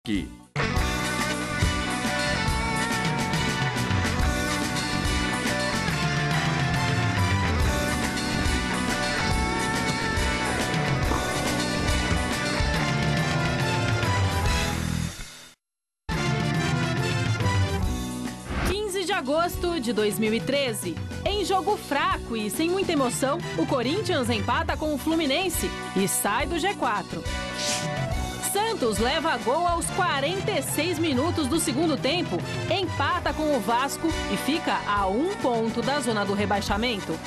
Aqui. Agosto de 2013. Em jogo fraco e sem muita emoção, o Corinthians empata com o Fluminense e sai do G4. Santos leva gol aos 46 minutos do segundo tempo, empata com o Vasco e fica a 1 ponto da zona do rebaixamento.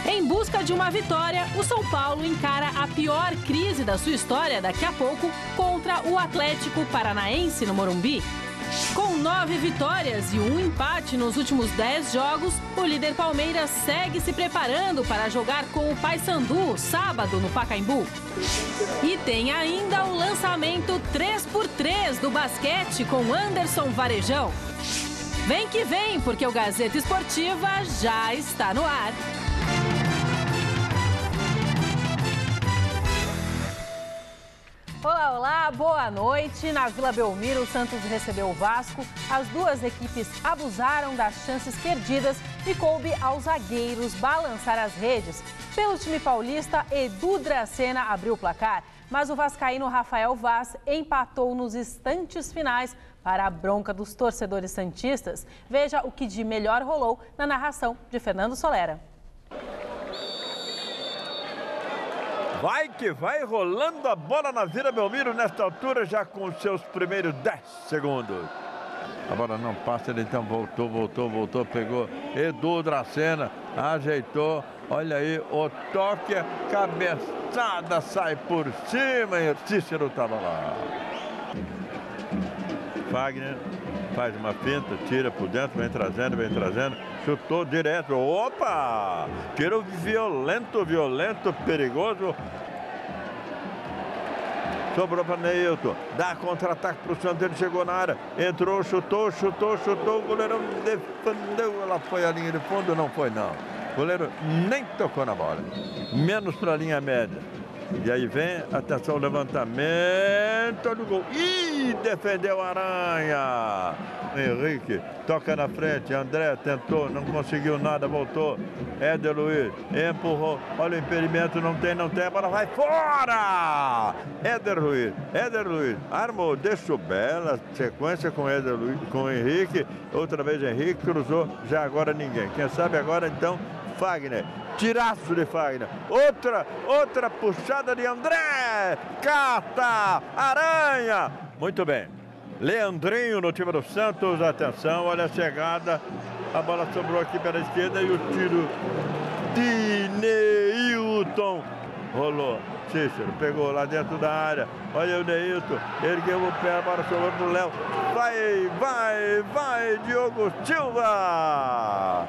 Em busca de uma vitória, o São Paulo encara a pior crise da sua história daqui a pouco contra o Atlético Paranaense no Morumbi. Com 9 vitórias e 1 empate nos últimos 10 jogos, o líder Palmeiras segue se preparando para jogar com o Paysandu sábado no Pacaembu. E tem ainda o lançamento 3x3 do basquete com Anderson Varejão. Vem que vem, porque o Gazeta Esportiva já está no ar. Olá, olá, boa noite. Na Vila Belmiro, o Santos recebeu o Vasco. As duas equipes abusaram das chances perdidas e coube aos zagueiros balançar as redes. Pelo time paulista, Edu Dracena abriu o placar, mas o vascaíno Rafael Vaz empatou nos instantes finais para a bronca dos torcedores santistas. Veja o que de melhor rolou na narração de Fernando Solera. Vai que vai, rolando a bola na Vila Belmiro nesta altura, já com os seus primeiros 10 segundos. A bola não passa, ele então voltou, pegou Edu Dracena, ajeitou, olha aí, o toque, a cabeçada sai por cima e o Cícero estava lá. Fagner faz uma finta, tira por dentro, vem trazendo, chutou direto, opa! Tiro violento, perigoso. Sobrou para Neilton, dá contra-ataque para o Santos, ele chegou na área, entrou, chutou, o goleirão defendeu, ela foi à linha de fundo, não foi não. O goleiro nem tocou na bola, menos para a linha média. E aí vem, atenção, levantamento do gol. Ih, defendeu Aranha. Henrique toca na frente, André tentou, não conseguiu nada, voltou. Éder Luiz empurrou, olha o impedimento, não tem, a bola vai fora! Éder Luiz, armou, deixou bela sequência com Éder Luiz, com Henrique, outra vez Henrique, cruzou, já agora ninguém. Quem sabe agora então Fagner, tiraço de Fagner, outra puxada de André, cata, Aranha, muito bem. Leandrinho no time do Santos, atenção, olha a chegada, a bola sobrou aqui pela esquerda e o tiro de Neilton rolou. Cícero pegou lá dentro da área, olha o Neilton, ergueu o pé, a bola sobrou pro Léo, vai, Diogo Silva!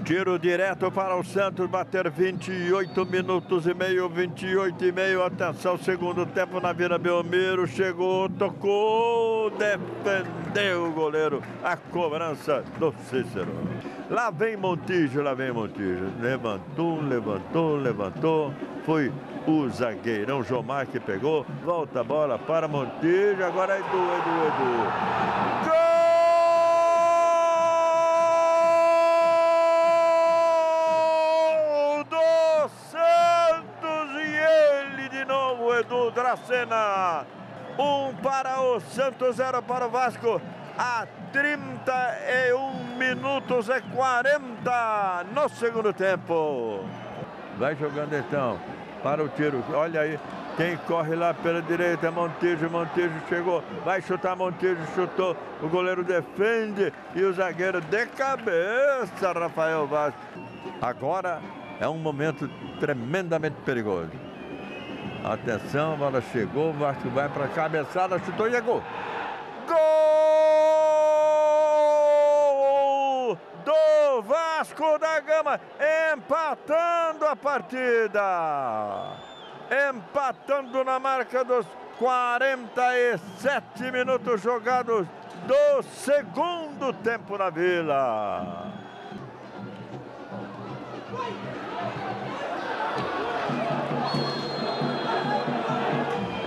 Tiro direto para o Santos, bater 28 minutos e meio, 28 e meio. Atenção, segundo tempo na Vila Belmiro. Chegou, tocou, defendeu o goleiro. A cobrança do Cícero. Lá vem Montijo. Levantou. Foi o zagueirão Jomar que pegou. Volta a bola para Montijo. Agora é Edu. Gol! Edu Dracena, 1 para o Santos, 0 para o Vasco, a 31 minutos e 40 no segundo tempo. Vai jogando então para o tiro, olha aí, quem corre lá pela direita, Montijo chegou, vai chutar, Montijo chutou, o goleiro defende e o zagueiro de cabeça, Rafael Vaz. Agora é um momento tremendamente perigoso. Atenção, a bola chegou, o Vasco vai para a cabeçada, chutou e é gol. Gol do Vasco da Gama, empatando a partida. Empatando na marca dos 47 minutos jogados do segundo tempo na Vila.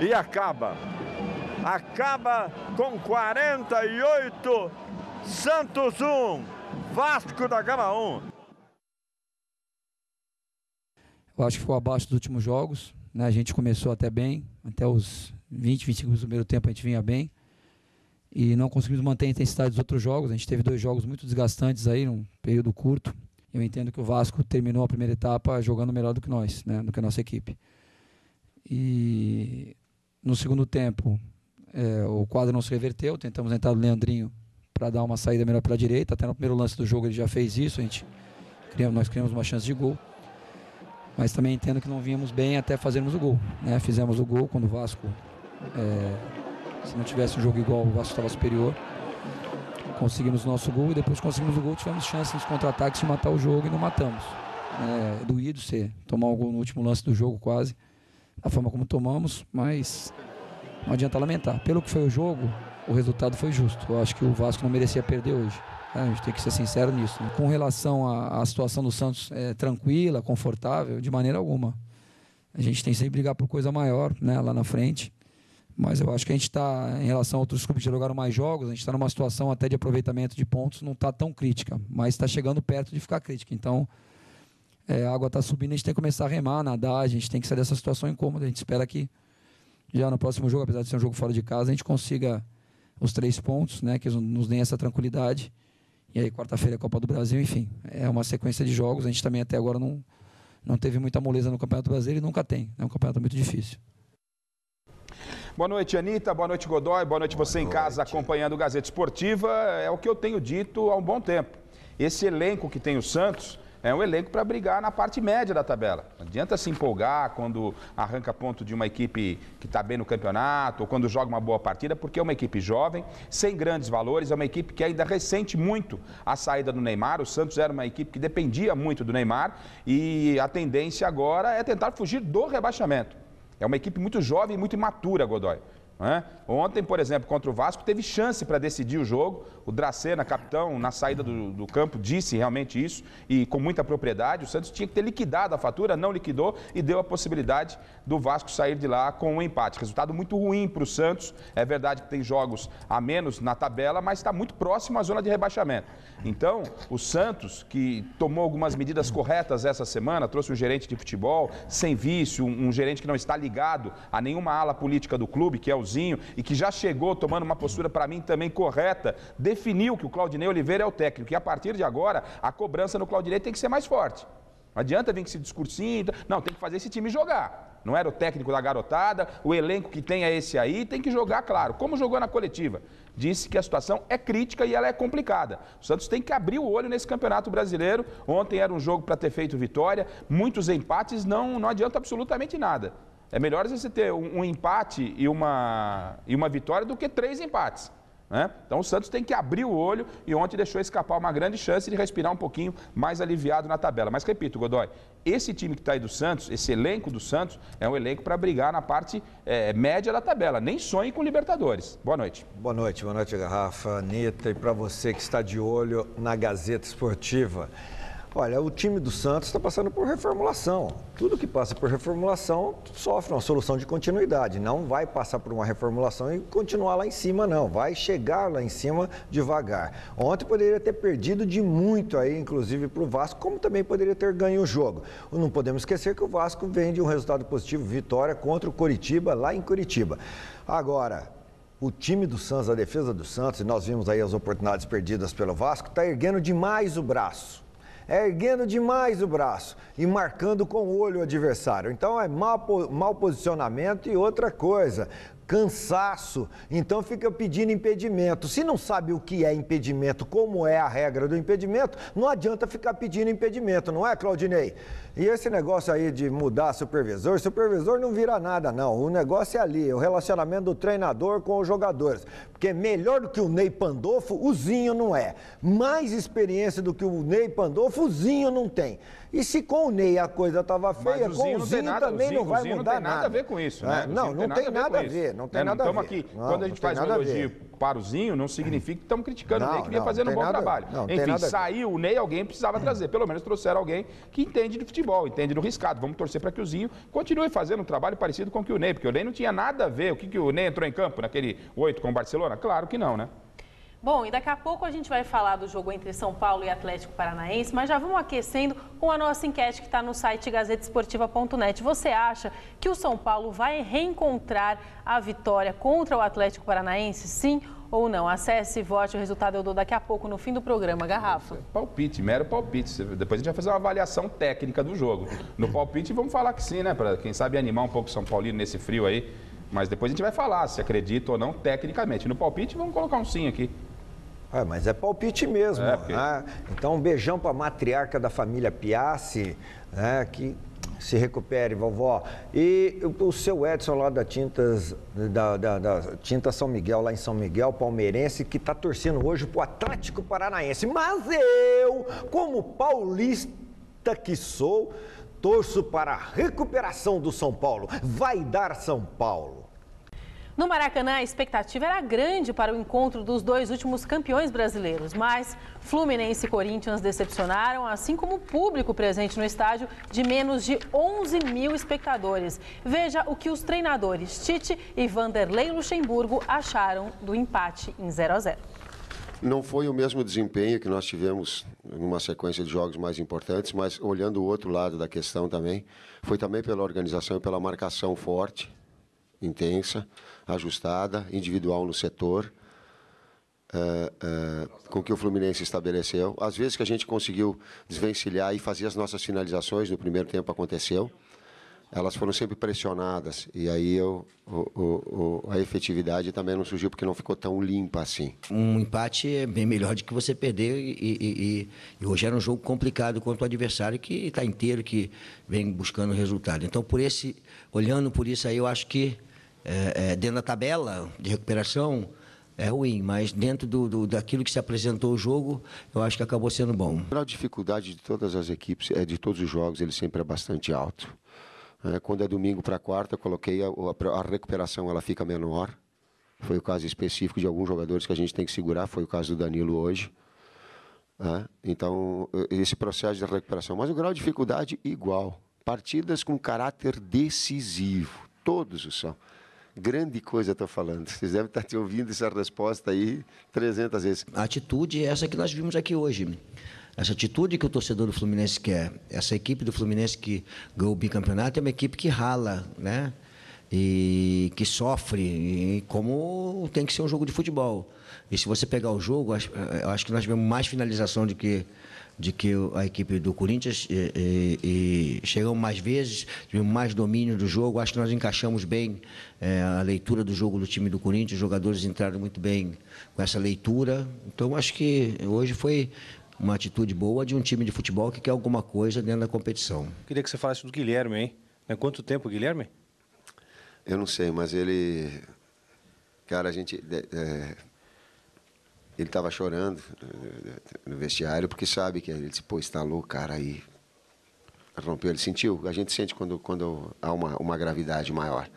E acaba acaba com 48, Santos 1, Vasco da Gama 1. Eu acho que ficou abaixo dos últimos jogos, né? A gente começou até bem, até os 20, 25 do primeiro tempo a gente vinha bem e não conseguimos manter a intensidade dos outros jogos. A gente teve 2 jogos muito desgastantes aí num período curto. Eu entendo que o Vasco terminou a primeira etapa jogando melhor do que nós, né? Do que a nossa equipe. E no segundo tempo o quadro não se reverteu, tentamos entrar no Leandrinho para dar uma saída melhor para a direita. Até no primeiro lance do jogo ele já fez isso, nós criamos uma chance de gol. Mas também entendo que não vínhamos bem até fazermos o gol, né? Fizemos o gol quando o Vasco, se não tivesse um jogo igual, o Vasco estava superior. Conseguimos o nosso gol e depois conseguimos o gol, tivemos chance nos contra-ataques de matar o jogo e não matamos. É doído você tomar um gol no último lance do jogo quase, a forma como tomamos, mas não adianta lamentar. Pelo que foi o jogo, o resultado foi justo. Eu acho que o Vasco não merecia perder hoje. A gente tem que ser sincero nisso, né? Com relação à situação do Santos, tranquila, confortável, de maneira alguma. A gente tem que sempre brigar por coisa maior, né, lá na frente. Mas eu acho que a gente está, em relação a outros clubes que jogaram mais jogos, a gente está numa situação até de aproveitamento de pontos, não está tão crítica, mas está chegando perto de ficar crítica. Então, a água está subindo, a gente tem que começar a remar, nadar, a gente tem que sair dessa situação incômoda. A gente espera que já no próximo jogo, apesar de ser um jogo fora de casa, a gente consiga os 3 pontos, né, que nos deem essa tranquilidade. E aí, quarta-feira é a Copa do Brasil, enfim, é uma sequência de jogos. A gente também até agora não teve muita moleza no Campeonato Brasileiro e nunca tem. É um campeonato muito difícil. Boa noite, Anitta. Boa noite, Godoy. Boa noite você em casa acompanhando o Gazeta Esportiva. É o que eu tenho dito há um bom tempo. Esse elenco que tem o Santos é um elenco para brigar na parte média da tabela. Não adianta se empolgar quando arranca ponto de uma equipe que está bem no campeonato ou quando joga uma boa partida, porque é uma equipe jovem, sem grandes valores, é uma equipe que ainda ressente muito a saída do Neymar. O Santos era uma equipe que dependia muito do Neymar e a tendência agora é tentar fugir do rebaixamento. É uma equipe muito jovem e muito imatura, Godoy. Ontem, por exemplo, contra o Vasco, teve chance para decidir o jogo. O Dracena, capitão, na saída do campo, disse realmente isso e com muita propriedade. O Santos tinha que ter liquidado a fatura, não liquidou e deu a possibilidade do Vasco sair de lá com um empate. Resultado muito ruim para o Santos. É verdade que tem jogos a menos na tabela, mas está muito próximo à zona de rebaixamento. Então, o Santos, que tomou algumas medidas corretas essa semana, trouxe um gerente de futebol sem vício, um gerente que não está ligado a nenhuma ala política do clube, que é o Zinho, e que já chegou tomando uma postura, para mim, também correta, definiu que o Claudinei Oliveira é o técnico. E a partir de agora, a cobrança no Claudinei tem que ser mais forte. Não adianta vir com esse discursinho. Não, tem que fazer esse time jogar. Não era o técnico da garotada, o elenco que tem é esse aí, tem que jogar, claro. Como jogou na coletiva. Disse que a situação é crítica e ela é complicada. O Santos tem que abrir o olho nesse Campeonato Brasileiro. Ontem era um jogo para ter feito vitória. Muitos empates não adianta absolutamente nada. É melhor você ter um empate e uma vitória do que 3 empates. Né? Então o Santos tem que abrir o olho e ontem deixou escapar uma grande chance de respirar um pouquinho mais aliviado na tabela. Mas repito, Godoy, esse time que está aí do Santos, esse elenco do Santos, é um elenco para brigar na parte média da tabela. Nem sonhe com Libertadores. Boa noite. Boa noite, Garrafa, Anitta, e para você que está de olho na Gazeta Esportiva. Olha, o time do Santos está passando por reformulação. Tudo que passa por reformulação sofre uma solução de continuidade. Não vai passar por uma reformulação e continuar lá em cima, não. Vai chegar lá em cima devagar. Ontem poderia ter perdido de muito aí, inclusive para o Vasco, como também poderia ter ganho o jogo. Não podemos esquecer que o Vasco vem de um resultado positivo, vitória contra o Coritiba, lá em Curitiba. Agora, o time do Santos, a defesa do Santos, e nós vimos aí as oportunidades perdidas pelo Vasco, está erguendo demais o braço. Erguendo demais o braço e marcando com o olho o adversário. Então é mau posicionamento e outra coisa, cansaço. Então fica pedindo impedimento. Se não sabe o que é impedimento, como é a regra do impedimento, não adianta ficar pedindo impedimento, não é, Claudinei? E esse negócio aí de mudar supervisor não vira nada, não. O negócio é ali, o relacionamento do treinador com os jogadores. porque melhor do que o Ney Pandolfo, o Zinho não é. Mais experiência do que o Ney Pandolfo, o Zinho não tem. E se com o Ney a coisa estava feia, com o Zinho também não vai mudar nada. Não tem nada a ver com isso, né? Não tem nada a ver. Não tem nada a ver. Estamos aqui, quando a gente faz um elogio para o Zinho, não significa que estamos criticando o Ney, que vinha fazendo um bom trabalho. Enfim, saiu o Ney, alguém precisava trazer. Pelo menos trouxeram alguém que entende de futebol, entende do riscado. Vamos torcer para que o Zinho continue fazendo um trabalho parecido com o que o Ney, porque o Ney não tinha nada a ver. O que o Ney entrou em campo naquele 8 com o Barcelona? Claro que não, né? Bom, e daqui a pouco a gente vai falar do jogo entre São Paulo e Atlético Paranaense, mas já vamos aquecendo com a nossa enquete que está no site gazetesportiva.net. Você acha que o São Paulo vai reencontrar a vitória contra o Atlético Paranaense, sim ou não? Acesse e vote, o resultado eu dou daqui a pouco no fim do programa. Garrafa. Palpite, mero palpite. Depois a gente vai fazer uma avaliação técnica do jogo. No palpite vamos falar que sim, né? Para quem sabe animar um pouco o São Paulino nesse frio aí. Mas depois a gente vai falar se acredita ou não tecnicamente. No palpite vamos colocar um sim aqui. Mas é palpite mesmo. Então, um beijão para a matriarca da família Piassi, né, que se recupere, vovó. E o seu Edson lá da Tintas São Miguel, lá em São Miguel, palmeirense, que está torcendo hoje para o Atlético Paranaense. Mas eu, como paulista que sou, torço para a recuperação do São Paulo. Vai dar São Paulo. No Maracanã, a expectativa era grande para o encontro dos dois últimos campeões brasileiros, mas Fluminense e Corinthians decepcionaram, assim como o público presente no estádio, de menos de 11 mil espectadores. Veja o que os treinadores Tite e Vanderlei Luxemburgo acharam do empate em 0-0. Não foi o mesmo desempenho que nós tivemos numa sequência de jogos mais importantes, mas olhando o outro lado da questão também, foi também pela organização e pela marcação forte, intensa, ajustada, individual no setor, com que o Fluminense estabeleceu. Às vezes que a gente conseguiu desvencilhar e fazer as nossas finalizações no primeiro tempo aconteceu, elas foram sempre pressionadas e aí a efetividade também não surgiu porque não ficou tão limpa assim. Um empate é bem melhor do que você perder e hoje era um jogo complicado contra o adversário que está inteiro, que vem buscando resultado. Então, olhando por isso aí, eu acho que dentro da tabela de recuperação é ruim, mas dentro daquilo que se apresentou o jogo, eu acho que acabou sendo bom. A dificuldade de todas as equipes, de todos os jogos, ele sempre é bastante alto. Quando é domingo para quarta, coloquei a recuperação, ela fica menor. Foi o caso específico de alguns jogadores que a gente tem que segurar, foi o caso do Danilo hoje. Então, esse processo de recuperação. Mas o grau de dificuldade igual. Partidas com caráter decisivo, todos o são. Grande coisa estou falando. Vocês devem estar te ouvindo essa resposta aí 300 vezes. A atitude é essa que nós vimos aqui hoje. Essa atitude que o torcedor do Fluminense quer. Essa equipe do Fluminense que ganhou o bicampeonato é uma equipe que rala, né? E que sofre, e como tem que ser um jogo de futebol. E se você pegar o jogo, eu acho que nós tivemos mais finalização do que a equipe do Corinthians e chegamos mais vezes, tivemos mais domínio do jogo. Acho que nós encaixamos bem a leitura do jogo do time do Corinthians, os jogadores entraram muito bem com essa leitura. Então, acho que hoje foi uma atitude boa de um time de futebol que quer alguma coisa dentro da competição. Queria que você falasse do Guilherme, hein? Há quanto tempo, Guilherme? Eu não sei, mas ele... Cara, ele estava chorando no vestiário, porque sabe que ele disse, pô, instalou o cara aí, rompeu, ele sentiu, a gente sente quando há uma gravidade maior.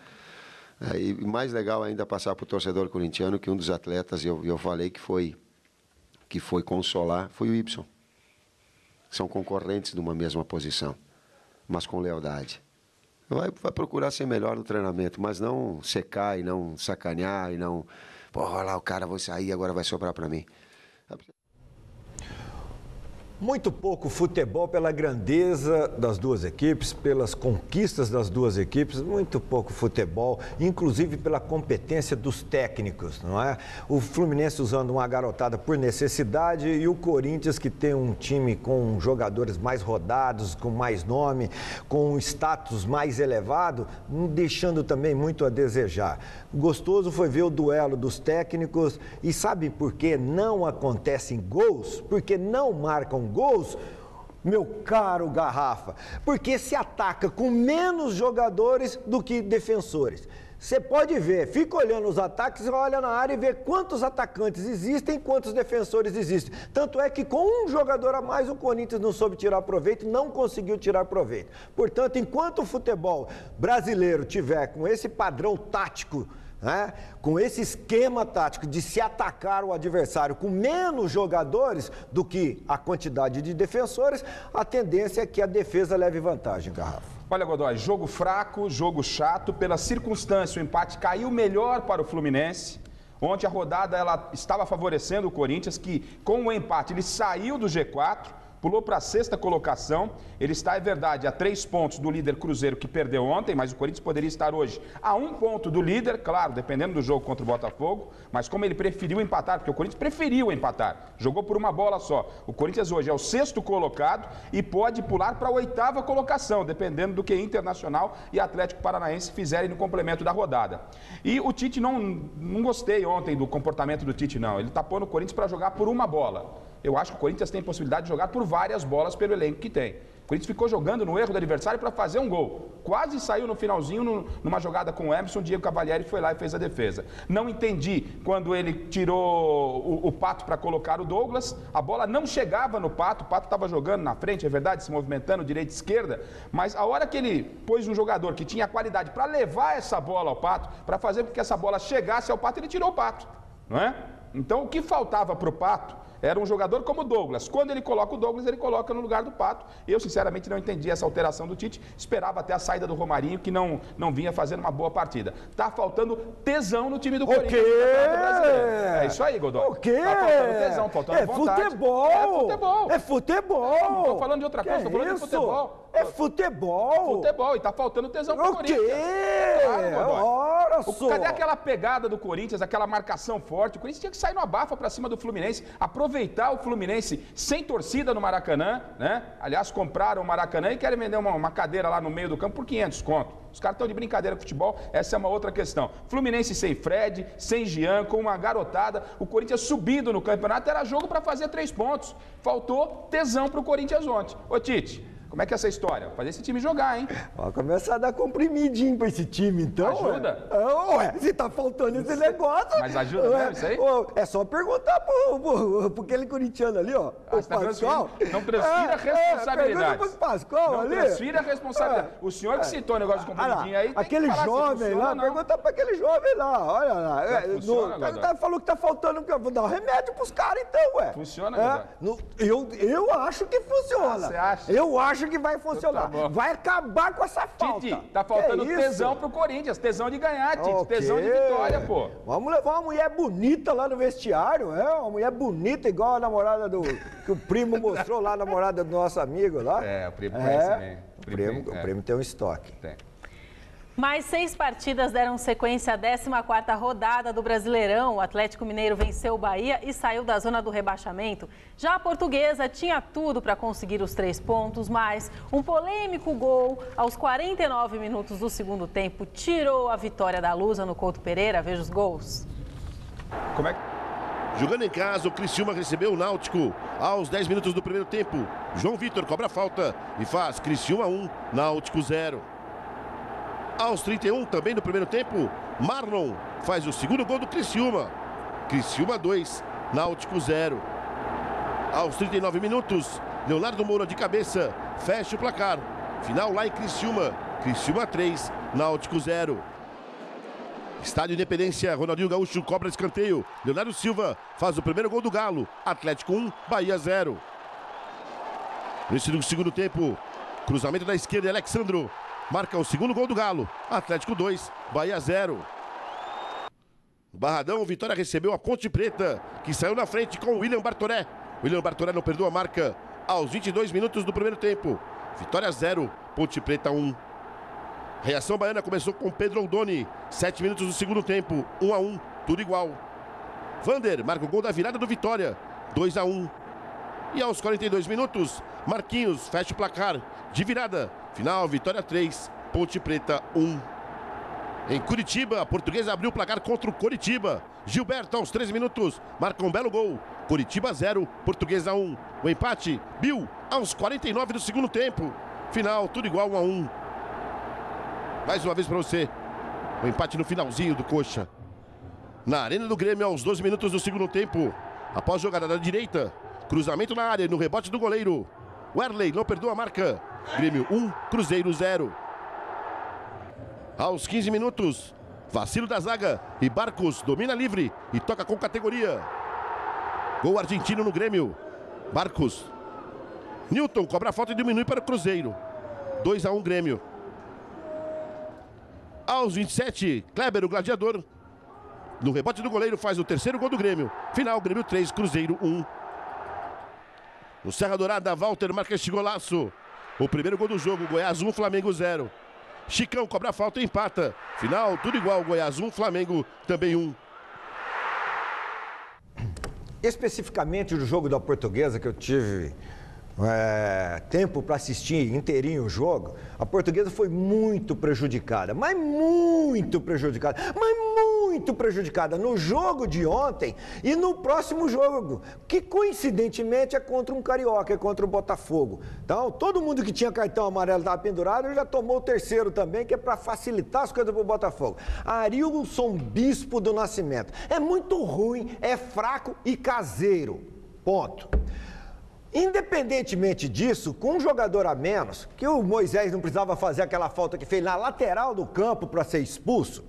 E mais legal ainda passar para o torcedor corintiano que um dos atletas, eu falei que foi consolar, foi o Ibson. São concorrentes de uma mesma posição, mas com lealdade. Vai procurar ser melhor no treinamento, mas não secar e não sacanear e não... Pô, olha lá, o cara, vou sair, agora vai sobrar para mim. Muito pouco futebol pela grandeza das duas equipes, pelas conquistas das duas equipes, muito pouco futebol, inclusive pela competência dos técnicos, não é? O Fluminense usando uma garotada por necessidade e o Corinthians que tem um time com jogadores mais rodados, com mais nome, com um status mais elevado, deixando também muito a desejar. Gostoso foi ver o duelo dos técnicos e sabe por que não acontecem gols? Porque não marcam gols, meu caro Garrafa, porque se ataca com menos jogadores do que defensores. Você pode ver, fica olhando os ataques, olha na área e vê quantos atacantes existem, quantos defensores existem. Tanto é que com um jogador a mais o Corinthians não soube tirar proveito, não conseguiu tirar proveito. Portanto, enquanto o futebol brasileiro tiver com esse padrão tático, né, com esse esquema tático de se atacar o adversário com menos jogadores do que a quantidade de defensores, a tendência é que a defesa leve vantagem, Garrafa. Olha, Godoy, jogo fraco, jogo chato, pela circunstância, o empate caiu melhor para o Fluminense. Ontem a rodada ela estava favorecendo o Corinthians, que com o empate ele saiu do G4, pulou para a 6ª colocação. Ele está, é verdade, a 3 pontos do líder Cruzeiro, que perdeu ontem, mas o Corinthians poderia estar hoje a 1 ponto do líder, claro, dependendo do jogo contra o Botafogo, mas como ele preferiu empatar, porque o Corinthians preferiu empatar, jogou por uma bola só. O Corinthians hoje é o 6º colocado e pode pular para a 8ª colocação, dependendo do que Internacional e Atlético Paranaense fizerem no complemento da rodada. E o Tite, não gostei ontem do comportamento do Tite, não. Ele tapou no Corinthians para jogar por uma bola. Eu acho que o Corinthians tem possibilidade de jogar por várias bolas pelo elenco que tem. O Corinthians ficou jogando no erro do adversário para fazer um gol. Quase saiu no finalzinho, numa jogada com o Emerson, o Diego Cavalieri foi lá e fez a defesa. Não entendi quando ele tirou o Pato para colocar o Douglas. A bola não chegava no Pato, o Pato estava jogando na frente, é verdade, se movimentando direita e esquerda. Mas a hora que ele pôs um jogador que tinha qualidade para levar essa bola ao Pato, para fazer com que essa bola chegasse ao Pato, ele tirou o Pato, não é? Então o que faltava para o Pato era um jogador como o Douglas. Quando ele coloca o Douglas, ele coloca no lugar do Pato. Eu, sinceramente, não entendi essa alteração do Tite. Esperava até a saída do Romarinho, que não vinha fazendo uma boa partida. Tá faltando tesão no time do Corinthians. É isso aí, Godoy. O quê? Tá faltando tesão, faltando vontade. Futebol. É futebol. É futebol. Não tô falando de outra coisa, tô falando de futebol. É futebol. Futebol, e tá faltando tesão pro O Corinthians. quê? Claro, Ora só. Cadê aquela pegada do Corinthians, aquela marcação forte? O Corinthians tinha que sair no abafa pra cima do Fluminense, aproveitar o Fluminense sem torcida no Maracanã, né? Aliás, compraram o Maracanã e querem vender uma cadeira lá no meio do campo por 500 conto. Os caras estão de brincadeira com futebol, essa é uma outra questão. Fluminense sem Fred, sem Jean, com uma garotada, o Corinthians subindo no campeonato, era jogo para fazer 3 pontos. Faltou tesão pro Corinthians ontem. Ô Tite, como é que é essa história? Fazer esse time jogar, hein? Vai começar a dar comprimidinho pra esse time, então. Ajuda? Ué, se tá faltando esse negócio. Mas ajuda mesmo isso aí? É só perguntar pro aquele corintiano ali, ó. Ah, o Pascoal. Não transfira a responsabilidade. Pergunta pro Pascoal ali. Não transfira a responsabilidade. O senhor que citou o negócio de comprimidinho aí. Aquele jovem lá, pergunta pra aquele jovem lá, olha lá. Falou que tá faltando, vou dar um remédio pros caras então, ué. Funciona, eu acho que funciona. Você acha? Eu acho que vai funcionar. Tá, vai acabar com essa falta. Tite, tá faltando tesão pro Corinthians, tesão de ganhar, Tite, tesão de vitória, pô. Vamos levar uma mulher bonita lá no vestiário, uma mulher bonita igual a namorada que o primo mostrou lá, a namorada do nosso amigo lá. É, o primo conhece também. O primo tem um estoque. Tem. Mais 6 partidas deram sequência à 14ª rodada do Brasileirão. O Atlético Mineiro venceu o Bahia e saiu da zona do rebaixamento. Já a Portuguesa tinha tudo para conseguir os 3 pontos, mas um polêmico gol aos 49 minutos do segundo tempo tirou a vitória da Lusa no Couto Pereira. Veja os gols. Como é que... Jogando em casa, o Criciúma recebeu o Náutico aos 10 minutos do primeiro tempo. João Vitor cobra a falta e faz Criciúma 1, Náutico 0. Aos 31, também no primeiro tempo, Marlon faz o segundo gol do Criciúma. Criciúma 2, Náutico 0. Aos 39 minutos, Leonardo Moura de cabeça fecha o placar. Final lá em Criciúma. Criciúma 3, Náutico 0. Estádio Independência, Ronaldinho Gaúcho cobra escanteio. Leonardo Silva faz o primeiro gol do Galo. Atlético 1, Bahia 0. No segundo tempo, cruzamento da esquerda, Alexandro marca o segundo gol do Galo. Atlético 2, Bahia 0. Barradão, Vitória recebeu a Ponte Preta, que saiu na frente com o William Bartoré. William Bartoré não perdeu a marca aos 22 minutos do primeiro tempo. Vitória 0, Ponte Preta 1. Reação baiana começou com Pedro Aldoni. 7 minutos do segundo tempo, 1-1, tudo igual. Vander marca o gol da virada do Vitória, 2-1. E aos 42 minutos, Marquinhos fecha o placar de virada. Final, Vitória 3, Ponte Preta 1. Em Curitiba, a Portuguesa abriu o placar contra o Coritiba. Gilberto, aos 13 minutos, marca um belo gol. Coritiba 0, Portuguesa 1. O empate, Bill, aos 49 do segundo tempo. Final, tudo igual, 1-1. Mais uma vez para você. O empate no finalzinho do Coxa. Na Arena do Grêmio, aos 12 minutos do segundo tempo. Após jogada da direita. Cruzamento na área, no rebote do goleiro. Werley não perdoa a marca. Grêmio 1, Cruzeiro 0. Aos 15 minutos. Vacilo da zaga. E Barcos domina livre e toca com categoria. Gol argentino no Grêmio. Barcos. Newton cobra a falta e diminui para o Cruzeiro. 2-1 Grêmio. Aos 27, Kleber, o gladiador. No rebote do goleiro faz o terceiro gol do Grêmio. Final, Grêmio 3, Cruzeiro 1. No Serra Dourada, Walter marca este golaço. O primeiro gol do jogo, Goiás 1, Flamengo 0. Chicão cobra a falta e empata. Final, tudo igual, Goiás 1, Flamengo também 1. Especificamente do jogo da Portuguesa, que eu tive tempo para assistir inteirinho o jogo, a Portuguesa foi muito prejudicada, mas muito prejudicada, no jogo de ontem e no próximo jogo, que coincidentemente é contra um carioca, é contra o Botafogo. Então, todo mundo que tinha cartão amarelo estava pendurado, já tomou o terceiro também, que é para facilitar as coisas para o Botafogo. Arilson Bispo do Nascimento. É muito ruim, é fraco e caseiro. Ponto. Independentemente disso, com um jogador a menos, que o Moisés não precisava fazer aquela falta que fez na lateral do campo para ser expulso,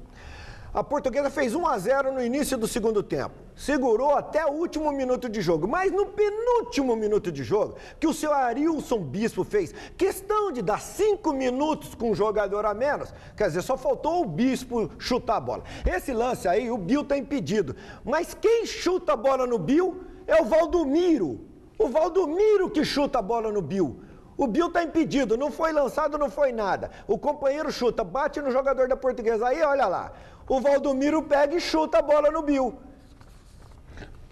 a Portuguesa fez 1-0 no início do segundo tempo. Segurou até o último minuto de jogo. Mas no penúltimo minuto de jogo, que o seu Arilson Bispo fez questão de dar 5 minutos com um jogador a menos, quer dizer, só faltou o Bispo chutar a bola. Esse lance aí, o Bill está impedido. Mas quem chuta a bola no Bill é o Valdomiro. O Valdomiro que chuta a bola no Bill. O Bill está impedido, não foi lançado, não foi nada. O companheiro chuta, bate no jogador da Portuguesa. Aí, olha lá, o Valdomiro pega e chuta a bola no Bill.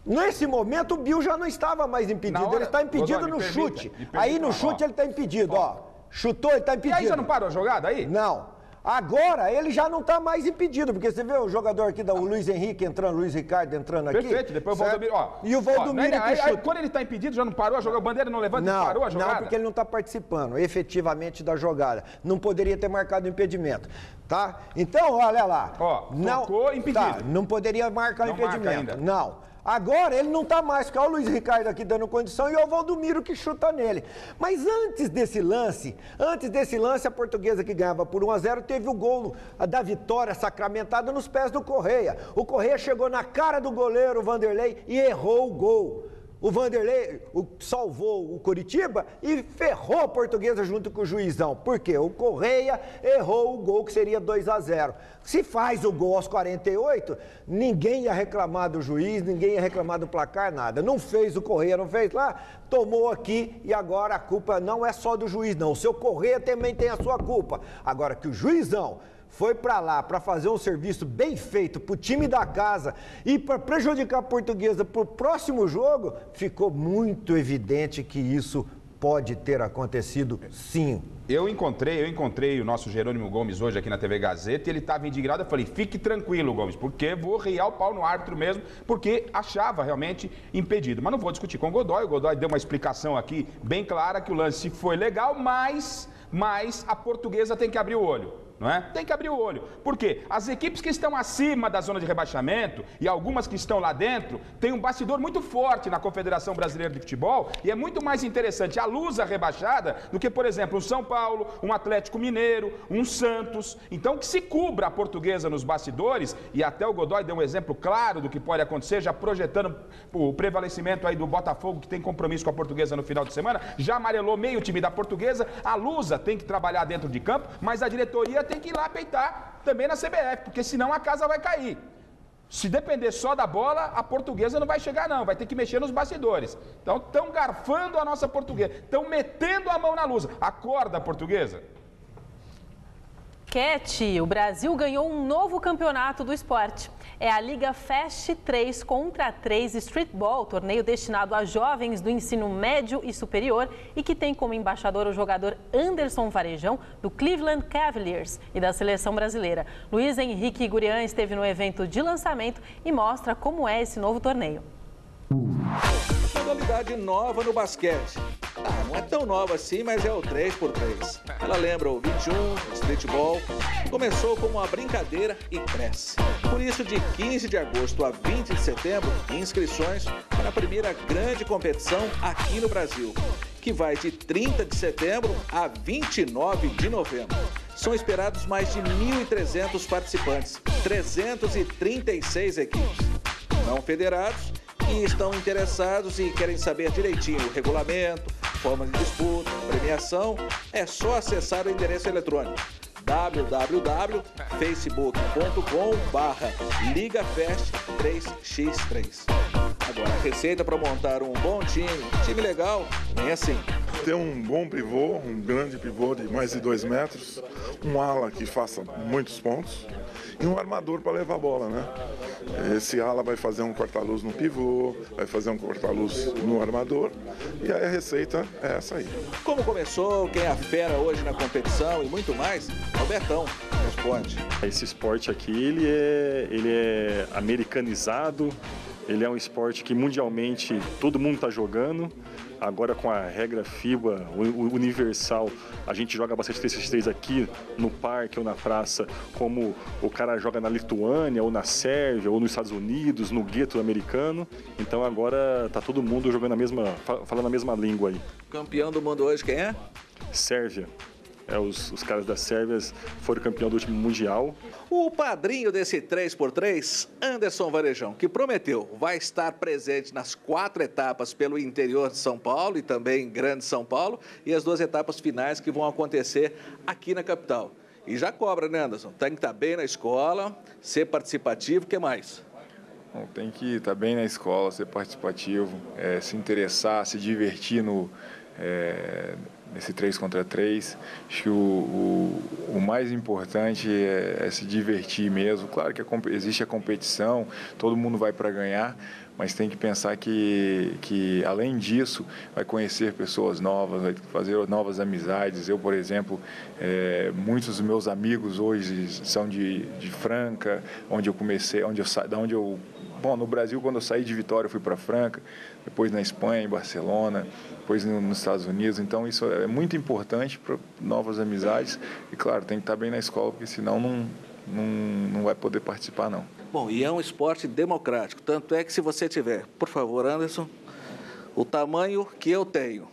Nesse momento, o Bill já não estava mais impedido, ele está impedido no chute. Aí no chute ele está impedido, ó. Chutou, ele está impedido. E aí já não parou a jogada aí? Não. Agora ele já não está mais impedido, porque você vê o jogador aqui, o Luiz Henrique entrando, o Luiz Ricardo entrando aqui. Perfeito, depois o Valdomiro, ó. E o Valdomiro que chuta. Quando ele está impedido, já não parou a jogada, a bandeira não levanta e parou a jogada? Não, porque ele não está participando efetivamente da jogada. Não poderia ter marcado impedimento, tá? Então, olha lá. Ó, tocou impedido. Tá, não poderia marcar o impedimento. Não. Agora ele não está mais, porque é o Luiz Ricardo aqui dando condição e é o Valdomiro que chuta nele. Mas antes desse lance, a Portuguesa que ganhava por 1-0 teve o gol da vitória sacramentada nos pés do Correia. O Correia chegou na cara do goleiro Vanderlei e errou o gol. O Vanderlei salvou o Coritiba e ferrou a Portuguesa junto com o Juizão. Por quê? O Correia errou o gol que seria 2-0. Se faz o gol aos 48, ninguém ia reclamar do juiz, ninguém ia reclamar do placar, nada. Não fez o Correia, não fez lá, tomou aqui e agora a culpa não é só do juiz, não. O seu Correia também tem a sua culpa. Agora que o Juizão foi para lá para fazer um serviço bem feito para o time da casa e para prejudicar a Portuguesa para o próximo jogo, ficou muito evidente que isso pode ter acontecido sim. Eu encontrei o nosso Jerônimo Gomes hoje aqui na TV Gazeta e ele estava indignado. Eu falei, fique tranquilo, Gomes, porque vou riar o pau no árbitro mesmo, porque achava realmente impedido. Mas não vou discutir com o Godoy deu uma explicação aqui bem clara que o lance foi legal, mas a Portuguesa tem que abrir o olho. Não é? Tem que abrir o olho. Por quê? As equipes que estão acima da zona de rebaixamento e algumas que estão lá dentro têm um bastidor muito forte na Confederação Brasileira de Futebol e é muito mais interessante a Lusa rebaixada do que, por exemplo, um São Paulo, um Atlético Mineiro, um Santos. Então, que se cubra a Portuguesa nos bastidores e até o Godoy deu um exemplo claro do que pode acontecer, já projetando o prevalecimento aí do Botafogo, que tem compromisso com a Portuguesa no final de semana, já amarelou meio time da Portuguesa. A Lusa tem que trabalhar dentro de campo, mas a diretoria tem que ir lá peitar também na CBF, porque senão a casa vai cair. Se depender só da bola, a Portuguesa não vai chegar não, vai ter que mexer nos bastidores. Então estão garfando a nossa Portuguesa, estão metendo a mão na Lusa. Acorda, Portuguesa. Cat, o Brasil ganhou um novo campeonato do esporte. É a Liga Fast 3 contra 3 Streetball, torneio destinado a jovens do ensino médio e superior e que tem como embaixador o jogador Anderson Varejão, do Cleveland Cavaliers e da seleção brasileira. Luiz Henrique Gurian esteve no evento de lançamento e mostra como é esse novo torneio. Modalidade nova no basquete. A Não é tão nova assim, mas é o 3x3. Ela lembra o 21, o streetball. Começou como uma brincadeira e cresce. Por isso, de 15 de agosto a 20 de setembro, inscrições para a primeira grande competição aqui no Brasil, que vai de 30 de setembro a 29 de novembro. São esperados mais de 1.300 participantes, 336 equipes não federados que estão interessados e querem saber direitinho o regulamento, forma de disputa, premiação. É só acessar o endereço eletrônico www.facebook.com/ligafest3x3. Agora, a receita para montar um bom time legal, nem assim. Ter um bom pivô, um grande pivô de mais de 2 metros, um ala que faça muitos pontos e um armador para levar a bola, né? Esse ala vai fazer um corta-luz no pivô, vai fazer um corta-luz no armador e aí a receita é essa aí. Como começou, quem é a fera hoje na competição e muito mais, Albertão responde. Esse esporte aqui, ele é americanizado, ele é um esporte que mundialmente todo mundo está jogando. Agora com a regra FIBA universal, a gente joga bastante 3x3 aqui no parque ou na praça, como o cara joga na Lituânia, ou na Sérvia, ou nos Estados Unidos, no gueto americano. Então agora tá todo mundo jogando falando a mesma língua aí. Campeão do mundo hoje quem é? Sérvia. Os caras da Sérvia foram campeão do último Mundial. O padrinho desse 3x3, Anderson Varejão, que prometeu, vai estar presente nas 4 etapas pelo interior de São Paulo e também Grande São Paulo, e as 2 etapas finais que vão acontecer aqui na capital. E já cobra, né, Anderson? Tem que estar bem na escola, ser participativo, o que mais? Bom, tem que estar bem na escola, ser participativo, se interessar, se divertir nesse 3 contra 3, acho que o mais importante é se divertir mesmo. Claro que existe a competição, todo mundo vai para ganhar, mas tem que pensar que além disso, vai conhecer pessoas novas, vai fazer novas amizades. Eu, por exemplo, muitos dos meus amigos hoje são de Franca, onde eu comecei, bom, no Brasil, quando eu saí de Vitória, eu fui para Franca, depois na Espanha, em Barcelona, depois nos Estados Unidos. Então, isso é muito importante para novas amizades. E, claro, tem que estar bem na escola, porque senão não vai poder participar, não. Bom, e é um esporte democrático. Tanto é que se você tiver, por favor, Anderson, o tamanho que eu tenho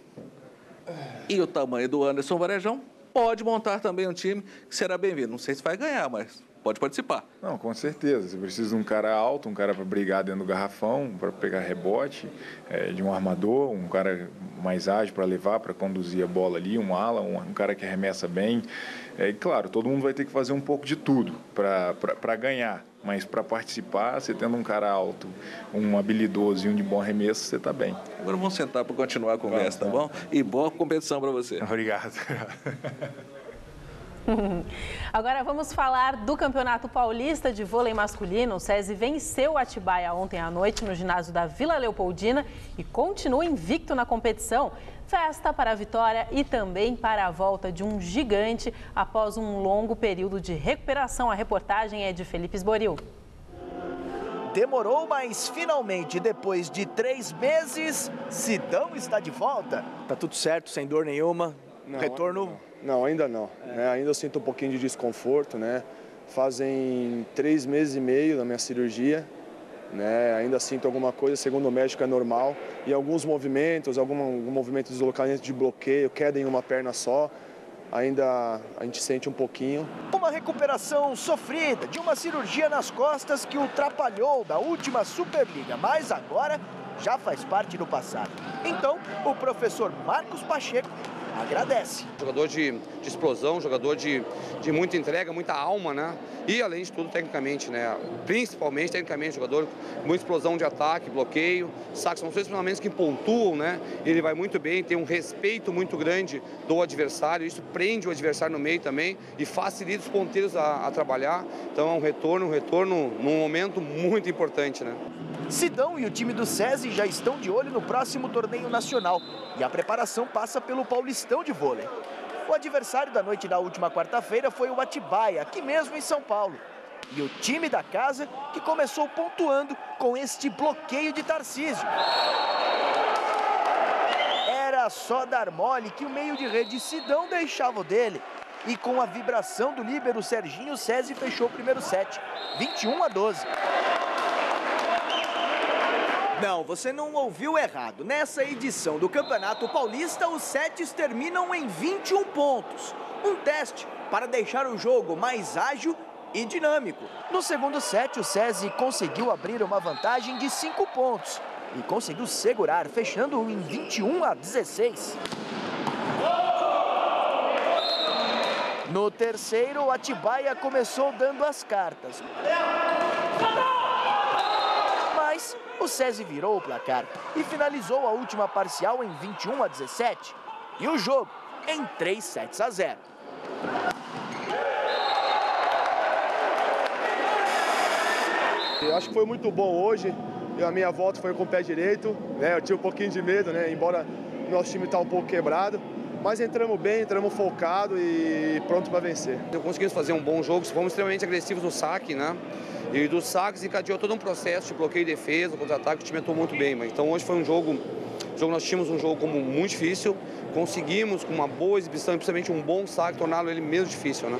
e o tamanho do Anderson Varejão, pode montar também um time que será bem-vindo. Não sei se vai ganhar, mas pode participar. Não, com certeza. Você precisa de um cara alto, um cara para brigar dentro do garrafão, para pegar rebote, de um armador, um cara mais ágil para levar, para conduzir a bola ali, um ala, um cara que arremessa bem. E claro, todo mundo vai ter que fazer um pouco de tudo para ganhar, mas para participar, você tendo um cara alto, um habilidoso e um de bom arremesso, você está bem. Agora vamos sentar para continuar a conversa, tá bom? E boa competição para você. Obrigado. Agora vamos falar do Campeonato Paulista de Vôlei Masculino. O SESI venceu o Atibaia ontem à noite no ginásio da Vila Leopoldina e continua invicto na competição. Festa para a vitória e também para a volta de um gigante após um longo período de recuperação. A reportagem é de Felipe Esboril. Demorou, mas finalmente, depois de 3 meses, Sidão está de volta. Tá tudo certo, sem dor nenhuma. Não, retorno? Não, ainda não. Ainda eu sinto um pouquinho de desconforto, né? Fazem 3 meses e meio da minha cirurgia, né? Ainda sinto alguma coisa, segundo o médico é normal. E alguns movimentos, algum movimento de deslocamento de bloqueio, queda em uma perna só, ainda a gente sente um pouquinho. Uma recuperação sofrida de uma cirurgia nas costas que o atrapalhou da última Superliga, mas agora já faz parte do passado. Então, o professor Marcos Pacheco agradece. Jogador de explosão, jogador de muita entrega, muita alma, né? E além de tudo, tecnicamente, né? Principalmente tecnicamente, jogador com muita explosão de ataque, bloqueio, saque, são 3 fundamentos que pontuam, né? Ele vai muito bem, tem um respeito muito grande do adversário, isso prende o adversário no meio também e facilita os ponteiros a trabalhar. Então é um retorno num momento muito importante, né? Sidão e o time do SESI já estão de olho no próximo torneio nacional e a preparação passa pelo Paulistão de Vôlei. O adversário da noite da última quarta-feira foi o Atibaia, aqui mesmo em São Paulo. E o time da casa que começou pontuando com este bloqueio de Tarcísio. Era só dar mole que o meio de rede Sidão deixava o dele. E com a vibração do líbero Serginho, SESI fechou o primeiro set, 21-12. Não, você não ouviu errado. Nessa edição do Campeonato Paulista, os sets terminam em 21 pontos. Um teste para deixar o jogo mais ágil e dinâmico. No segundo set, o SESI conseguiu abrir uma vantagem de 5 pontos e conseguiu segurar, fechando em 21-16. No terceiro, o Atibaia começou dando as cartas. Mas o SESI virou o placar e finalizou a última parcial em 21-17 e o jogo em 3-0. Eu acho que foi muito bom hoje. A minha volta foi com o pé direito, né? Eu tinha um pouquinho de medo, né? Embora o nosso time está um pouco quebrado. Mas entramos bem, entramos focados e pronto para vencer. Conseguimos fazer um bom jogo, fomos extremamente agressivos no saque, né? E dos saques encadeou todo um processo de bloqueio e defesa, contra-ataque, o time atuou muito bem. Mas então hoje foi um jogo, nós tínhamos um jogo como muito difícil, conseguimos com uma boa exibição e principalmente um bom saque, torná-lo ele mesmo difícil, né?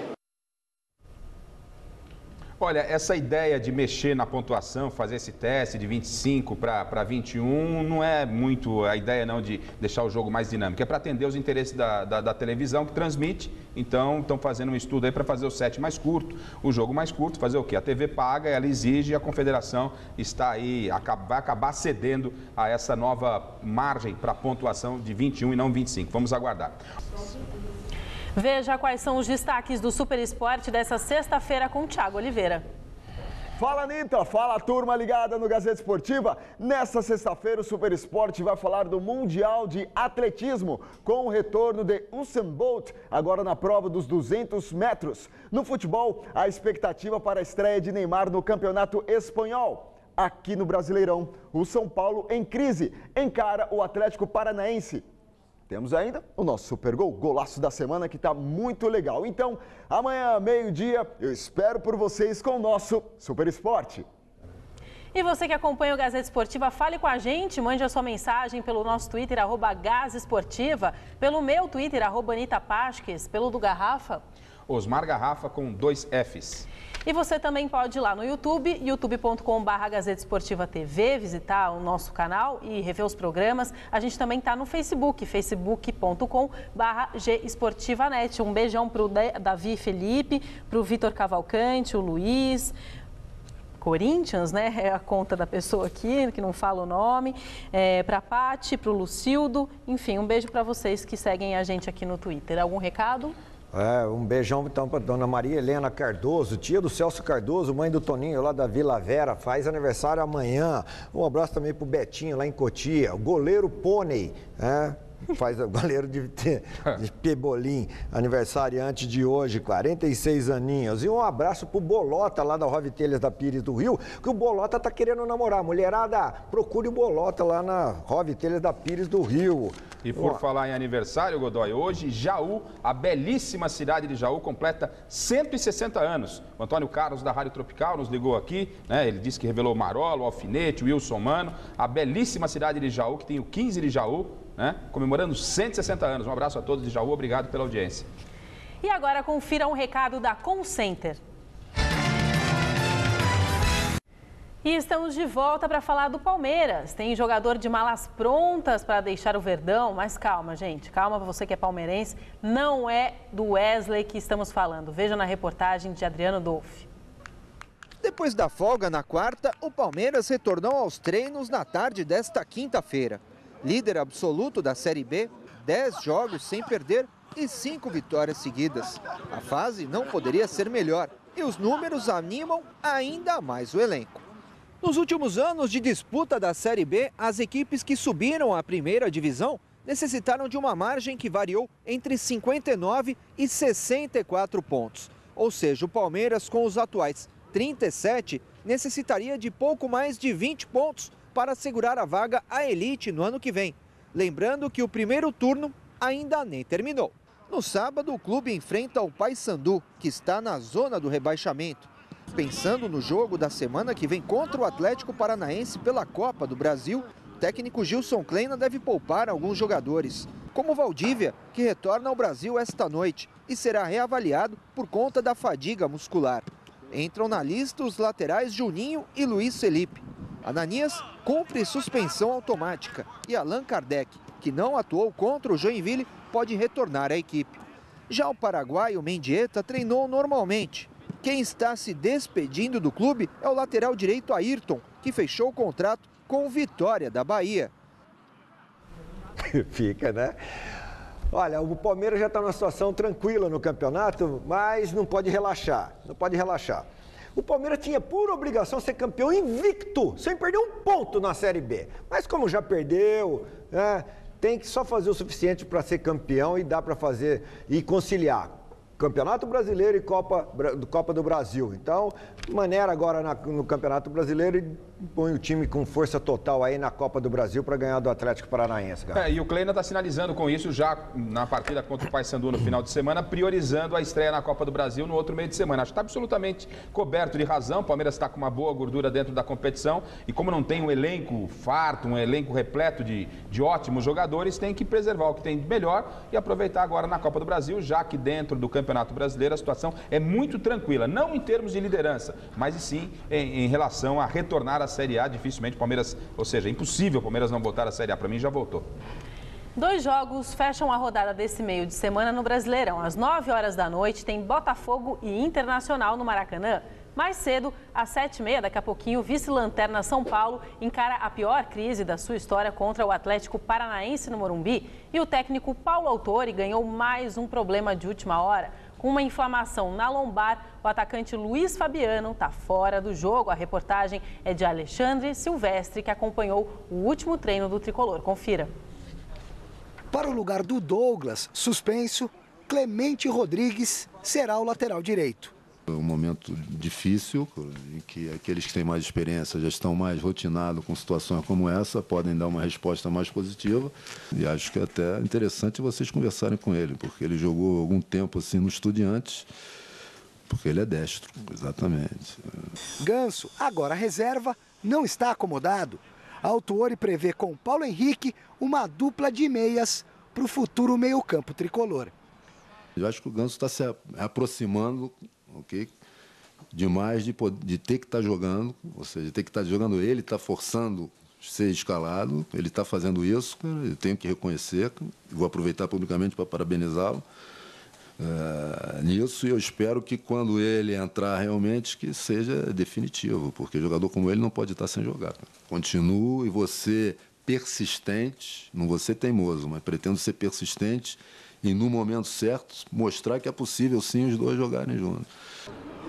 Olha, essa ideia de mexer na pontuação, fazer esse teste de 25 para 21, não é muito a ideia não de deixar o jogo mais dinâmico. É para atender os interesses da televisão que transmite. Então, estão fazendo um estudo aí para fazer o set mais curto, o jogo mais curto. Fazer o quê? A TV paga, ela exige e a confederação está aí, vai acabar cedendo a essa nova margem para pontuação de 21 e não 25. Vamos aguardar. Veja quais são os destaques do Super Esporte dessa sexta-feira com o Thiago Oliveira. Fala, Anitta! Fala, turma ligada no Gazeta Esportiva. Nesta sexta-feira, o Super Esporte vai falar do Mundial de Atletismo, com o retorno de Usain Bolt, agora na prova dos 200 metros. No futebol, a expectativa para a estreia de Neymar no Campeonato Espanhol. Aqui no Brasileirão, o São Paulo, em crise, encara o Atlético Paranaense. Temos ainda o nosso Super Gol, golaço da semana, que está muito legal. Então, amanhã, meio-dia, eu espero por vocês com o nosso Super Esporte. E você que acompanha o Gazeta Esportiva, fale com a gente, mande a sua mensagem pelo nosso Twitter, @GazEsportiva, pelo meu Twitter, @AnitaPasques, pelo do Garrafa. Osmar Garrafa com 2 Fs. E você também pode ir lá no YouTube, youtube.com/Gazeta Esportiva TV, visitar o nosso canal e rever os programas. A gente também está no Facebook, facebook.com/GEsportivanet. Um beijão para o Davi Felipe, para o Vitor Cavalcante, o Luiz, Corinthians, né? É a conta da pessoa aqui, que não fala o nome. Para a Pati, para o Lucildo. Enfim, um beijo para vocês que seguem a gente aqui no Twitter. Algum recado? Um beijão então para dona Maria Helena Cardoso, tia do Celso Cardoso, mãe do Toninho lá da Vila Vera, faz aniversário amanhã. Um abraço também pro Betinho lá em Cotia, o goleiro Pônei, faz o goleiro de Pebolim, aniversariante de hoje, 46 aninhos. E um abraço pro Bolota lá da Rove Telhas da Pires do Rio, que o Bolota tá querendo namorar. Mulherada, procure o Bolota lá na Rove Telhas da Pires do Rio. E por falar em aniversário, Godoy, hoje Jaú, a belíssima cidade de Jaú, completa 160 anos. O Antônio Carlos da Rádio Tropical nos ligou aqui, né? Ele disse que revelou Marolo, Alfinete, Wilson Mano, a belíssima cidade de Jaú, que tem o 15 de Jaú, né? Comemorando 160 anos. Um abraço a todos de Jaú, obrigado pela audiência. E agora confira um recado da Concenter. E estamos de volta para falar do Palmeiras. Tem jogador de malas prontas para deixar o Verdão, mas calma, gente, calma, você que é palmeirense, não é do Wesley que estamos falando. Veja na reportagem de Adriano Dolfi. Depois da folga na quarta, o Palmeiras retornou aos treinos na tarde desta quinta-feira. Líder absoluto da Série B, 10 jogos sem perder e 5 vitórias seguidas. A fase não poderia ser melhor e os números animam ainda mais o elenco. Nos últimos anos de disputa da Série B, as equipes que subiram à primeira divisão necessitaram de uma margem que variou entre 59 e 64 pontos. Ou seja, o Palmeiras, com os atuais 37, necessitaria de pouco mais de 20 pontos para assegurar a vaga à elite no ano que vem. Lembrando que o primeiro turno ainda nem terminou. No sábado, o clube enfrenta o Paysandu, que está na zona do rebaixamento. Pensando no jogo da semana que vem contra o Atlético Paranaense pela Copa do Brasil, o técnico Gilson Kleina deve poupar alguns jogadores. como Valdívia, que retorna ao Brasil esta noite e será reavaliado por conta da fadiga muscular. Entram na lista os laterais Juninho e Luiz Felipe. Ananias cumpre suspensão automática e Allan Kardec, que não atuou contra o Joinville, pode retornar à equipe. Já o paraguaio Mendieta treinou normalmente. Quem está se despedindo do clube é o lateral direito Ayrton, que fechou o contrato com o Vitória da Bahia. Fica, né? Olha, o Palmeiras já está numa situação tranquila no campeonato, mas não pode relaxar, não pode relaxar. O Palmeiras tinha por obrigação ser campeão invicto, sem perder um ponto na Série B. Mas como já perdeu, né, tem que só fazer o suficiente para ser campeão e dá para fazer e conciliar Campeonato Brasileiro e Copa do Brasil. Então, maneira agora no Campeonato Brasileiro e põe o time com força total aí na Copa do Brasil para ganhar do Atlético Paranaense. E o Kleina está sinalizando com isso já na partida contra o Paysandu no final de semana, priorizando a estreia na Copa do Brasil no outro meio de semana. Acho que está absolutamente coberto de razão. O Palmeiras está com uma boa gordura dentro da competição e como não tem um elenco farto, um elenco repleto de ótimos jogadores, tem que preservar o que tem de melhor e aproveitar agora na Copa do Brasil, já que dentro do Campeonato Brasileiro a situação é muito tranquila, não em termos de liderança, mas sim em relação a retornar à Série A. Dificilmente o Palmeiras, ou seja, impossível o Palmeiras não voltar à Série A. Para mim já voltou. 2 jogos fecham a rodada desse meio de semana no Brasileirão. Às 9 horas da noite tem Botafogo e Internacional no Maracanã. Mais cedo, às 7h30, daqui a pouquinho, o vice-lanterna São Paulo encara a pior crise da sua história contra o Atlético Paranaense no Morumbi. E o técnico Paulo Autori ganhou mais um problema de última hora. Com uma inflamação na lombar, o atacante Luiz Fabiano está fora do jogo. A reportagem é de Alexandre Silvestre, que acompanhou o último treino do tricolor. Confira. Para o lugar do Douglas, suspenso, Clemente Rodrigues será o lateral direito. É um momento difícil, em que aqueles que têm mais experiência já estão mais rotinados com situações como essa, podem dar uma resposta mais positiva. E acho que é até interessante vocês conversarem com ele, porque ele jogou algum tempo assim no Estudiantes, porque ele é destro, exatamente. Ganso, agora reserva, não está acomodado. Autori prevê com Paulo Henrique uma dupla de meias para o futuro meio-campo tricolor. Eu acho que o Ganso está se aproximando, ok, demais de ter que estar jogando, ou seja, ter que estar jogando ele, está forçando ser escalado, ele está fazendo isso, eu tenho que reconhecer, vou aproveitar publicamente para parabenizá-lo nisso, e eu espero que quando ele entrar realmente que seja definitivo, porque jogador como ele não pode estar sem jogar. Continue e você persistente, não vou ser teimoso, mas pretendo ser persistente e no momento certo mostrar que é possível sim os dois jogarem juntos.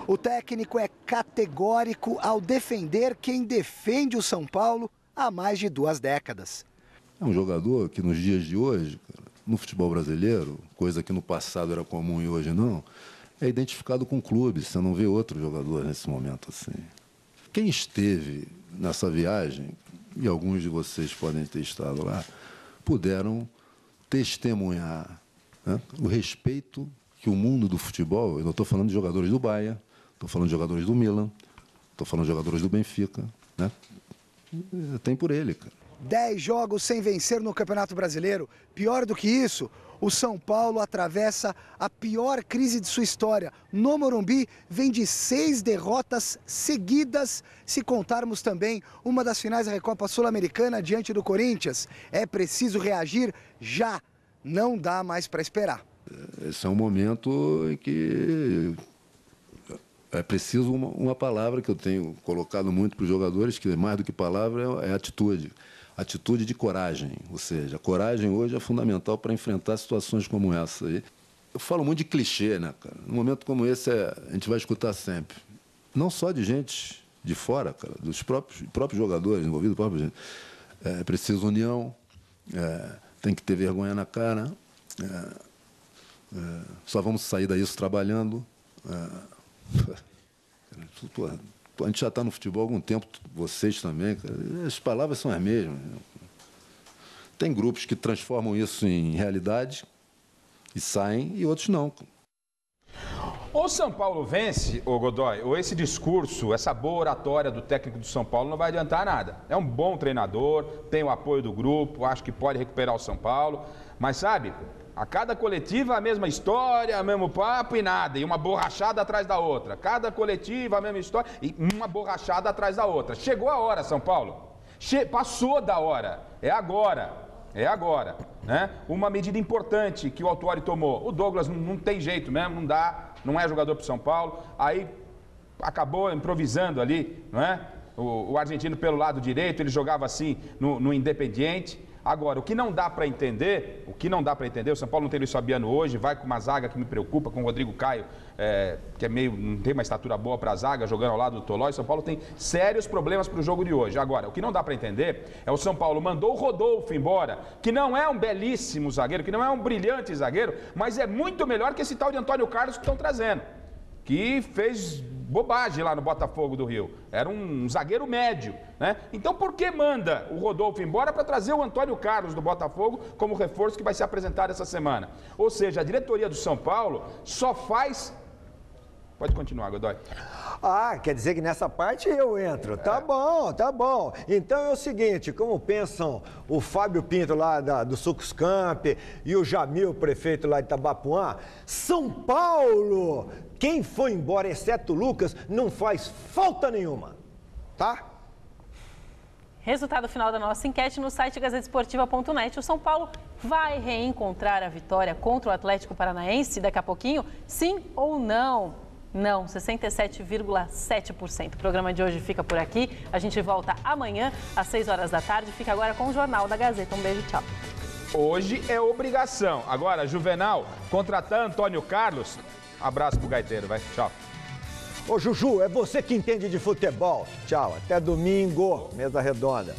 O técnico é categórico ao defender quem defende o São Paulo há mais de 2 décadas. É um jogador que nos dias de hoje, no futebol brasileiro, coisa que no passado era comum e hoje não, é identificado com clubes. Você não vê outro jogador nesse momento assim. Quem esteve nessa viagem, e alguns de vocês podem ter estado lá, puderam testemunhar, né, o respeito que o mundo do futebol, eu não estou falando de jogadores do Bahia, estou falando de jogadores do Milan, estou falando de jogadores do Benfica, né, tem por ele, cara. 10 jogos sem vencer no Campeonato Brasileiro. Pior do que isso, o São Paulo atravessa a pior crise de sua história. No Morumbi, vem de 6 derrotas seguidas, se contarmos também uma das finais da Recopa Sul-Americana diante do Corinthians. É preciso reagir já, não dá mais para esperar. Esse é um momento em que é preciso uma palavra que eu tenho colocado muito para os jogadores, que mais do que palavra é atitude. Atitude de coragem, ou seja, a coragem hoje é fundamental para enfrentar situações como essa aí. Eu falo muito de clichê, né, cara? Num momento como esse, a gente vai escutar sempre. Não só de gente de fora, cara, dos próprios jogadores envolvidos, gente. É preciso união, tem que ter vergonha na cara, só vamos sair disso trabalhando. A gente já está no futebol há algum tempo, vocês também, cara, as palavras são as mesmas. Tem grupos que transformam isso em realidade e saem, e outros não. Ou São Paulo vence, ô Godoy, ou esse discurso, essa boa oratória do técnico do São Paulo não vai adiantar nada. É um bom treinador, tem o apoio do grupo, acho que pode recuperar o São Paulo, mas sabe, a cada coletiva a mesma história, o mesmo papo e nada, e uma borrachada atrás da outra. Cada coletiva a mesma história e uma borrachada atrás da outra. Chegou a hora, São Paulo. Passou da hora. É agora. É agora. Né? Uma medida importante que o Autuori tomou. O Douglas não tem jeito mesmo, não dá, não é jogador para o São Paulo. Aí acabou improvisando ali, não é? O argentino pelo lado direito, ele jogava assim no Independiente. Agora, o que não dá para entender, o São Paulo não tem Luiz Fabiano hoje, vai com uma zaga que me preocupa, com o Rodrigo Caio, que não tem uma estatura boa para a zaga, jogando ao lado do Tolói. O São Paulo tem sérios problemas para o jogo de hoje. Agora, o que não dá para entender é o São Paulo mandou o Rodolfo embora, que não é um belíssimo zagueiro, que não é um brilhante zagueiro, mas é muito melhor que esse tal de Antônio Carlos que estão trazendo, que fez bobagem lá no Botafogo do Rio. Era um zagueiro médio, né? Então por que manda o Rodolfo embora para trazer o Antônio Carlos do Botafogo como reforço que vai ser apresentado essa semana? Ou seja, a diretoria do São Paulo só faz... Pode continuar, Godoy. Quer dizer que nessa parte eu entro. Tá bom, tá bom. Então é o seguinte, como pensam o Fábio Pinto lá do Sucos Camp e o Jamil, prefeito lá de Itabapuã, São Paulo, quem foi embora, exceto o Lucas, não faz falta nenhuma, tá? Resultado final da nossa enquete no site gazetesportiva.net. O São Paulo vai reencontrar a vitória contra o Atlético Paranaense daqui a pouquinho? Sim ou não? Não, 67,7%. O programa de hoje fica por aqui. A gente volta amanhã às 6 horas da tarde. Fica agora com o Jornal da Gazeta. Um beijo, tchau. Hoje é obrigação. Agora, Juvenal, contratar Antônio Carlos. Abraço pro gaiteiro, vai. Tchau. Ô, Juju, é você que entende de futebol. Tchau, até domingo, mesa redonda.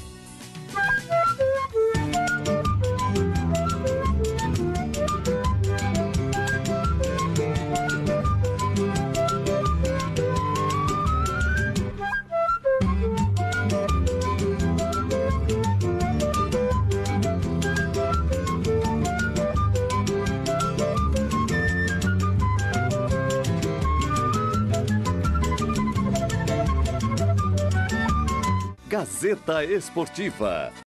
Gazeta Esportiva.